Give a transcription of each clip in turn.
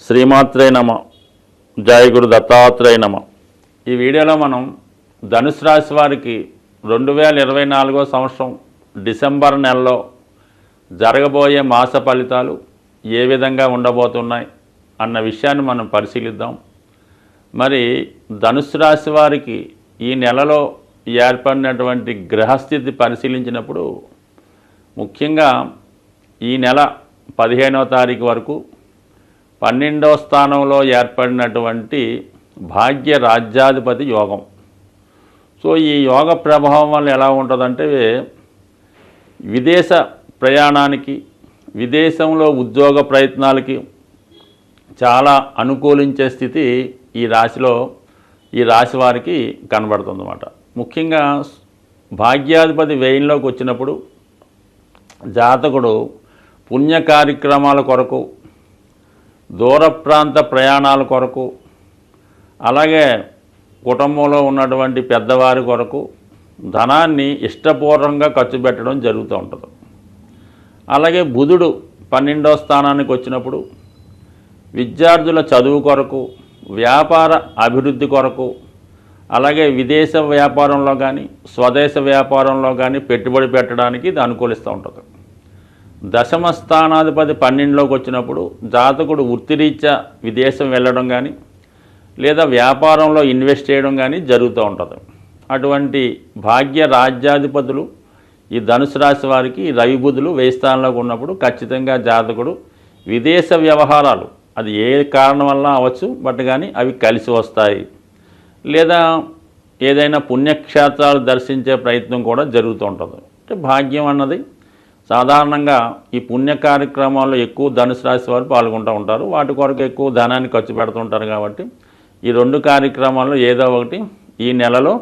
శ్రీమాత్రే నమ. జయ గురు దత్తాత్రేయ నమ. ఈ వీడియోలో మనం ధనుసు రాశి వారికి 2024 సంవత్సరం డిసెంబర్ నెలలో జరగబోయే మాస ఫలితాలు ఏ విధంగా ఉండబోతున్నాయి అన్న విషయాన్ని మనం పరిశీలిద్దాం. మరి ధనుసు రాశి వారికి ఈ నెలలో ఏర్పడినటువంటి గ్రహస్థితి పరిశీలించినప్పుడు ముఖ్యంగా ఈ నెల 15వ తారీఖు వరకు 12వ స్థానంలో ఏర్పడినటువంటి భాగ్య రాజ్యాధిపతి యోగం. సో ఈ యోగ ప్రభావం వల్ల ఎలా ఉంటుందంటే విదేశ ప్రయాణానికి, విదేశంలో ఉద్యోగ ప్రయత్నాలకి చాలా అనుకూలించే స్థితి ఈ రాశి వారికి కనబడుతుందన్నమాట. ముఖ్యంగా భాగ్యాధిపతి వ్యయంలోకి వచ్చినప్పుడు జాతకుడు పుణ్య కార్యక్రమాల కొరకు, దూర ప్రాంత ప్రయాణాల కొరకు, అలాగే కుటుంబంలో ఉన్నటువంటి పెద్దవారి కొరకు ధనాన్ని ఇష్టపూర్వకంగా ఖర్చు పెట్టడం జరుగుతూ ఉంటుంది. అలాగే బుధుడు 12వ స్థానానికి వచ్చినప్పుడు విద్యార్థుల చదువు కొరకు, వ్యాపార అభివృద్ధి కొరకు, అలాగే విదేశ వ్యాపారంలో కానీ స్వదేశ వ్యాపారంలో కానీ పెట్టుబడి పెట్టడానికి ఇది అనుకూలిస్తూ ఉంటుంది. దశమ స్థానాధిపతి 12లోకి వచ్చినప్పుడు జాతకుడు వృత్తిరీత్యా విదేశం వెళ్ళడం కానీ లేదా వ్యాపారంలో ఇన్వెస్ట్ చేయడం కానీ జరుగుతూ ఉంటుంది. అటువంటి భాగ్య రాజ్యాధిపతులు ఈ ధనుసు రాశి వారికి రవి బుధులు వ్యయ స్థానంలోకి ఉన్నప్పుడు ఖచ్చితంగా జాతకుడు విదేశ వ్యవహారాలు, అది ఏ కారణం వల్ల అవ్వచ్చు, బట్ కానీ అవి కలిసి వస్తాయి. లేదా ఏదైనా పుణ్యక్షేత్రాలు దర్శించే ప్రయత్నం కూడా జరుగుతూ ఉంటుంది. అంటే భాగ్యం అన్నది సాధారణంగా ఈ పుణ్య కార్యక్రమాల్లో ఎక్కువ ధనుసు రాశి వారు పాల్గొంటూ ఉంటారు. వాటి కొరకు ఎక్కువ ధనాన్ని ఖర్చు పెడుతుంటారు. కాబట్టి ఈ రెండు కార్యక్రమాల్లో ఏదో ఒకటి ఈ నెలలో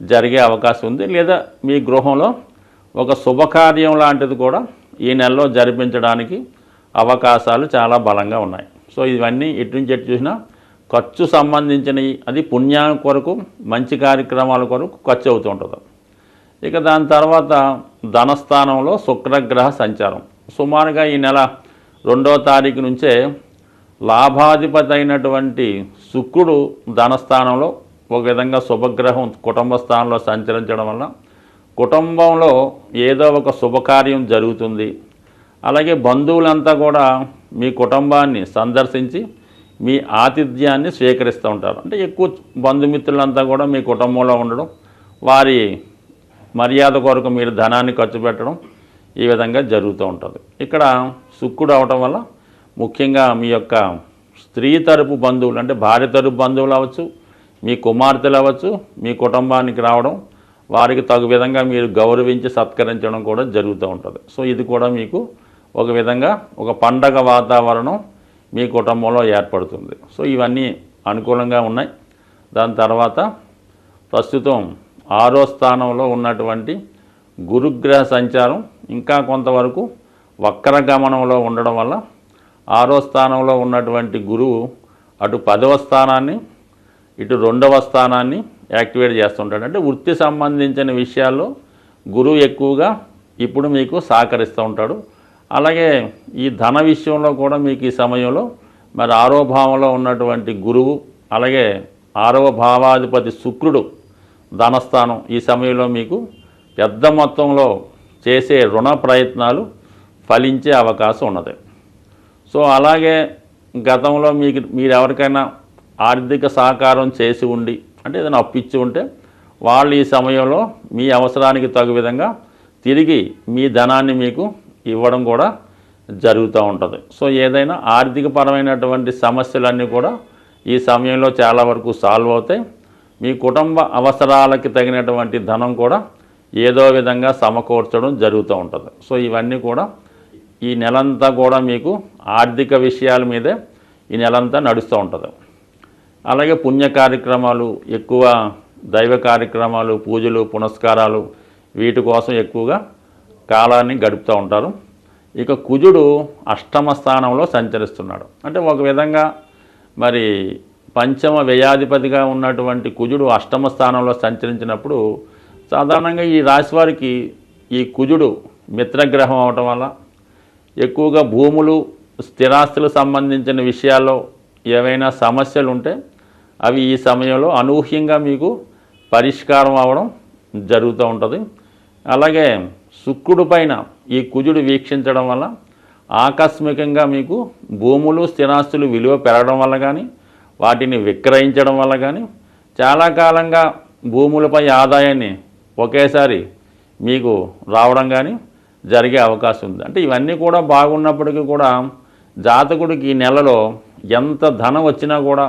జరిగే అవకాశం ఉంది. లేదా మీ గృహంలో ఒక శుభకార్యం లాంటిది కూడా ఈ నెలలో జరిపించడానికి అవకాశాలు చాలా బలంగా ఉన్నాయి. సో ఇవన్నీ ఎటు నుంచి ఎటు చూసినా ఖర్చు సంబంధించినవి, అది పుణ్యం కొరకు, మంచి కార్యక్రమాల కొరకు ఖర్చు అవుతూ ఉంటుంది. ఇక దాని తర్వాత ధనస్థానంలో శుక్రగ్రహ సంచారం సుమారుగా ఈ నెల 2వ తారీఖు నుంచే లాభాధిపతి అయినటువంటి శుక్రుడు ధనస్థానంలో ఒక విధంగా శుభగ్రహం కుటుంబ స్థానంలో సంచరించడం వల్ల కుటుంబంలో ఏదో ఒక శుభకార్యం జరుగుతుంది. అలాగే బంధువులంతా కూడా మీ కుటుంబాన్ని సందర్శించి మీ ఆతిథ్యాన్ని స్వీకరిస్తూ ఉంటారు. అంటే ఎక్కువ బంధుమిత్రులంతా కూడా మీ కుటుంబంలో ఉండడం, వారి మర్యాద కొరకు మీరు ధనాన్ని ఖర్చు పెట్టడం, ఈ విధంగా జరుగుతూ ఉంటుంది. ఇక్కడ శుక్రుడు అవటం వల్ల ముఖ్యంగా మీ యొక్క స్త్రీ తరపు బంధువులు, అంటే భార్య తరపు బంధువులు అవ్వచ్చు, మీ కుమార్తెలు అవ్వచ్చు, మీ కుటుంబానికి రావడం, వారికి తగు విధంగా మీరు గౌరవించి సత్కరించడం కూడా జరుగుతూ ఉంటుంది. సో ఇది కూడా మీకు ఒక విధంగా ఒక పండగ వాతావరణం మీ కుటుంబంలో ఏర్పడుతుంది. సో ఇవన్నీ అనుకూలంగా ఉన్నాయి. దాని తర్వాత ప్రస్తుతం 6వ స్థానంలో ఉన్నటువంటి గురుగ్రహ సంచారం ఇంకా కొంతవరకు వక్రగమనంలో ఉండడం వల్ల 6వ స్థానంలో ఉన్నటువంటి గురువు అటు 10వ స్థానాన్ని, ఇటు 2వ స్థానాన్ని యాక్టివేట్ చేస్తుంటాడు. అంటే వృత్తి సంబంధించిన విషయాల్లో గురువు ఎక్కువగా ఇప్పుడు మీకు సహకరిస్తూ ఉంటాడు. అలాగే ఈ ధన విషయంలో కూడా మీకు ఈ సమయంలో మరి 6వ భావంలో ఉన్నటువంటి గురువు, అలాగే 6వ భావాధిపతి శుక్రుడు ధనస్థానం ఈ సమయంలో మీకు పెద్ద మొత్తంలో చేసే రుణ ప్రయత్నాలు అవకాశం ఉన్నది. సో అలాగే గతంలో మీరు ఎవరికైనా ఆర్థిక సహకారం చేసి ఉండి, అంటే ఏదైనా అప్పిచ్చి ఉంటే వాళ్ళు ఈ సమయంలో మీ అవసరానికి తగు విధంగా తిరిగి మీ ధనాన్ని మీకు ఇవ్వడం కూడా జరుగుతూ ఉంటుంది. సో ఏదైనా ఆర్థిక పరమైనటువంటి సమస్యలన్నీ కూడా ఈ సమయంలో చాలా వరకు సాల్వ్ అవుతాయి. మీ కుటుంబ అవసరాలకి తగినటువంటి ధనం కూడా ఏదో విధంగా సమకూర్చడం జరుగుతూ ఉంటుంది. సో ఇవన్నీ కూడా ఈ నెలంతా కూడా మీకు ఆర్థిక విషయాల మీదే ఈ నెలంతా నడుస్తూ ఉంటుంది. అలాగే పుణ్య కార్యక్రమాలు, ఎక్కువ దైవ కార్యక్రమాలు, పూజలు, పునస్కారాలు, వీటి కోసం ఎక్కువగా కాలాన్ని గడుపుతూ ఉంటారు. ఇక కుజుడు 8వ స్థానంలో సంచరిస్తున్నాడు. అంటే ఒక విధంగా మరి పంచమ వ్యయాధిపతిగా ఉన్నటువంటి కుజుడు 8వ స్థానంలో సంచరించినప్పుడు సాధారణంగా ఈ రాశి వారికి ఈ కుజుడు మిత్రగ్రహం అవటం వల్ల ఎక్కువగా భూములు, స్థిరాస్తులకు సంబంధించిన విషయాల్లో ఏవైనా సమస్యలు ఉంటే అవి ఈ సమయంలో అనూహ్యంగా మీకు పరిష్కారం అవ్వడం జరుగుతూ ఉంటుంది. అలాగే శుక్రుడి పైన ఈ కుజుడు వీక్షించడం వల్ల ఆకస్మికంగా మీకు భూములు స్థిరాస్తులు విలువ పెరగడం వల్ల కానీ వాటిని విక్రయించడం వల్ల కానీ చాలా కాలంగా భూములపై ఆదాయాన్ని ఒకేసారి మీకు రావడం కానీ జరిగే అవకాశం ఉంది. అంటే ఇవన్నీ కూడా బాగున్నప్పటికీ కూడా జాతకుడికి ఈ నెలలో ఎంత ధనం వచ్చినా కూడా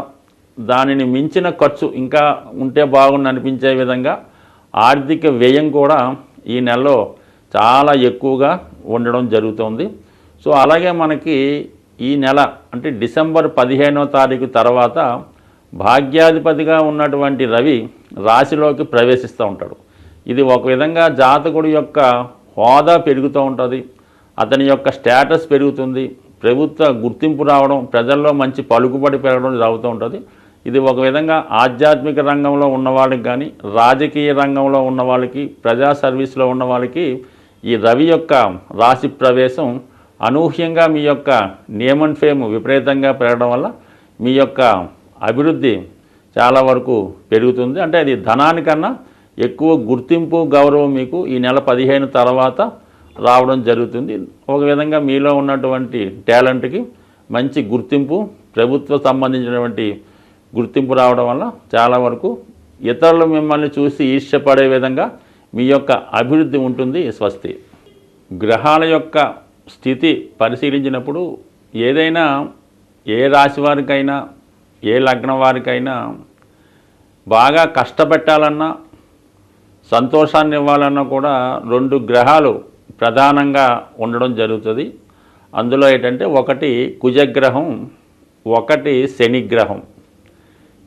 దానిని మించిన ఖర్చు ఇంకా ఉంటే బాగుంది అనిపించే విధంగా ఆర్థిక వ్యయం కూడా ఈ నెలలో చాలా ఎక్కువగా ఉండడం జరుగుతుంది. సో అలాగే మనకి ఈ నెల అంటే డిసెంబర్ 15వ తారీఖు తర్వాత భాగ్యాధిపతిగా ఉన్నటువంటి రవి రాశిలోకి ప్రవేశిస్తూ ఉంటాడు. ఇది ఒక విధంగా జాతకుడి యొక్క హోదా పెరుగుతూ ఉంటుంది, అతని యొక్క స్టేటస్ పెరుగుతుంది, ప్రభుత్వ గుర్తింపు రావడం, ప్రజల్లో మంచి పలుకుబడి పెరగడం జరుగుతూ ఉంటుంది. ఇది ఒక విధంగా ఆధ్యాత్మిక రంగంలో ఉన్నవాళ్ళకి కానీ రాజకీయ రంగంలో ఉన్న వాళ్ళకి ప్రజా సర్వీస్లో ఉన్న వాళ్ళకి ఈ రవి యొక్క రాశి ప్రవేశం అనూహ్యంగా మీ యొక్క నేమ్ అండ్ ఫేమ్ విపరీతంగా పెరగడం వల్ల మీ యొక్క అభివృద్ధి చాలా వరకు పెరుగుతుంది. అంటే అది ధనానికన్నా ఎక్కువ గుర్తింపు గౌరవం మీకు ఈ నెల 15 తర్వాత రావడం జరుగుతుంది. ఒక విధంగా మీలో ఉన్నటువంటి టాలెంట్కి మంచి గుర్తింపు, ప్రభుత్వ సంబంధించినటువంటి గుర్తింపు రావడం వల్ల చాలా వరకు ఇతరులు మిమ్మల్ని చూసి ఈర్ష్యపడే విధంగా మీ యొక్క అభివృద్ధి ఉంటుంది. స్వస్తి. గ్రహాల యొక్క స్థితి పరిశీలించినప్పుడు ఏదైనా ఏ రాశి వారికైనా ఏ లగ్నం వారికైనా బాగా కష్టపెట్టాలన్నా సంతోషాన్ని ఇవ్వాలన్నా కూడా 2 గ్రహాలు ప్రధానంగా ఉండడం జరుగుతుంది. అందులో ఏంటంటే ఒకటి కుజగ్రహం, ఒకటి శనిగ్రహం.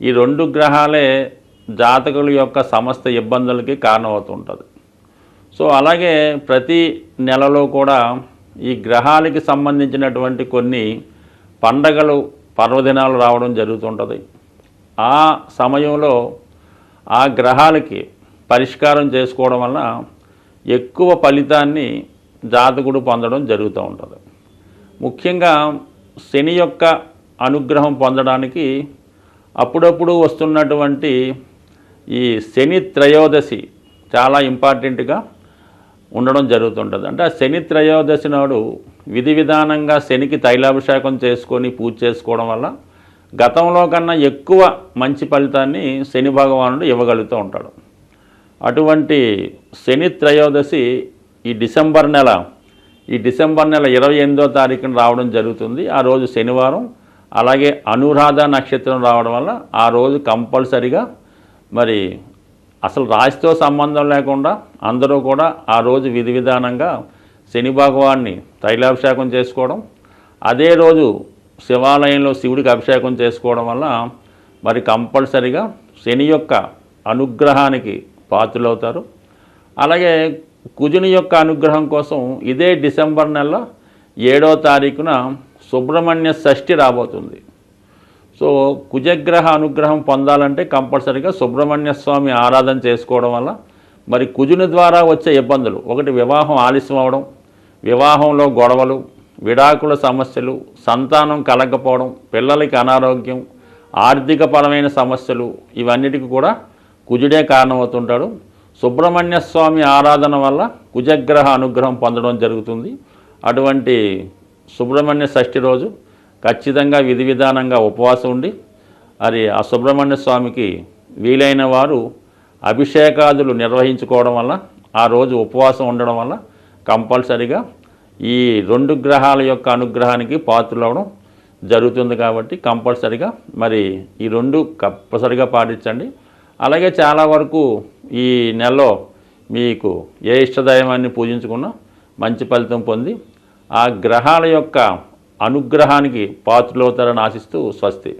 ఈ 2 గ్రహాలే జాతకుల యొక్క సమస్త ఇబ్బందులకి కారణమవుతుంటుంది. సో అలాగే ప్రతి నెలలో కూడా ఈ గ్రహాలకి సంబంధించినటువంటి కొన్ని పండగలు పర్వదినాలు రావడం జరుగుతుంటుంది. ఆ సమయంలో ఆ గ్రహాలకి పరిష్కారం చేసుకోవడం వల్ల ఎక్కువ ఫలితాన్ని జాతకుడు పొందడం జరుగుతూ ఉంటుంది. ముఖ్యంగా శని యొక్క అనుగ్రహం పొందడానికి అప్పుడప్పుడు వస్తున్నటువంటి ఈ శని త్రయోదశి చాలా ఇంపార్టెంట్గా ఉండడం జరుగుతుంటుంది. అంటే ఆ శని త్రయోదశి నాడు విధి విధానంగా శనికి తైలాభిషేకం చేసుకొని పూజ చేసుకోవడం వల్ల గతంలో కన్నా ఎక్కువ మంచి ఫలితాన్ని శని భగవానుడు ఇవ్వగలుగుతూ ఉంటాడు. అటువంటి శని త్రయోదశి ఈ డిసెంబర్ నెల 28వ తారీఖున రావడం జరుగుతుంది. ఆ రోజు శనివారం. అలాగే అనురాధ నక్షత్రం రావడం వల్ల ఆ రోజు కంపల్సరిగా మరి అసలు రాశితో సంబంధం లేకుండా అందరూ కూడా ఆ రోజు విధి విధానంగా శని భగవాన్ని తైలాభిషేకం చేసుకోవడం, అదే రోజు శివాలయంలో శివుడికి అభిషేకం చేసుకోవడం వల్ల మరి కంపల్సరిగా శని యొక్క అనుగ్రహానికి పాత్రులవుతారు. అలాగే కుజుని యొక్క అనుగ్రహం కోసం ఇదే డిసెంబర్ నెల 7వ తారీఖున సుబ్రహ్మణ్య షష్ఠి రాబోతుంది. సో కుజగ్రహ అనుగ్రహం పొందాలంటే కంపల్సరిగా సుబ్రహ్మణ్య స్వామి ఆరాధన చేసుకోవడం వల్ల మరి కుజుని ద్వారా వచ్చే ఇబ్బందులు, ఒకటి వివాహం ఆలస్యం అవడం, వివాహంలో గొడవలు, విడాకుల సమస్యలు, సంతానం కలగకపోవడం, పిల్లలకి అనారోగ్యం, ఆర్థికపరమైన సమస్యలు, ఇవన్నిటికీ కూడా కుజుడే కారణమవుతుంటాడు. సుబ్రహ్మణ్య స్వామి ఆరాధన వల్ల కుజగ్రహ అనుగ్రహం పొందడం జరుగుతుంది. అటువంటి సుబ్రహ్మణ్య షష్ఠి రోజు ఖచ్చితంగా విధి విధానంగా ఉపవాసం ఉండి మరి ఆ సుబ్రహ్మణ్య స్వామికి వీలైన వారు అభిషేకాదులు నిర్వహించుకోవడం వల్ల, ఆ రోజు ఉపవాసం ఉండడం వల్ల కంపల్సరిగా ఈ 2 గ్రహాల యొక్క అనుగ్రహానికి పాత్రలవడం జరుగుతుంది. కాబట్టి కంపల్సరిగా మరి ఈ 2 కంపల్సరిగా పాటించండి. అలాగే చాలా వరకు ఈ నెలలో మీకు ఏ ఇష్టదైవాన్ని పూజించుకున్నా మంచి ఫలితం పొంది ఆ గ్రహాల యొక్క అనుగ్రహానికి పాత్రలవుతారని ఆశిస్తూ స్వస్తి.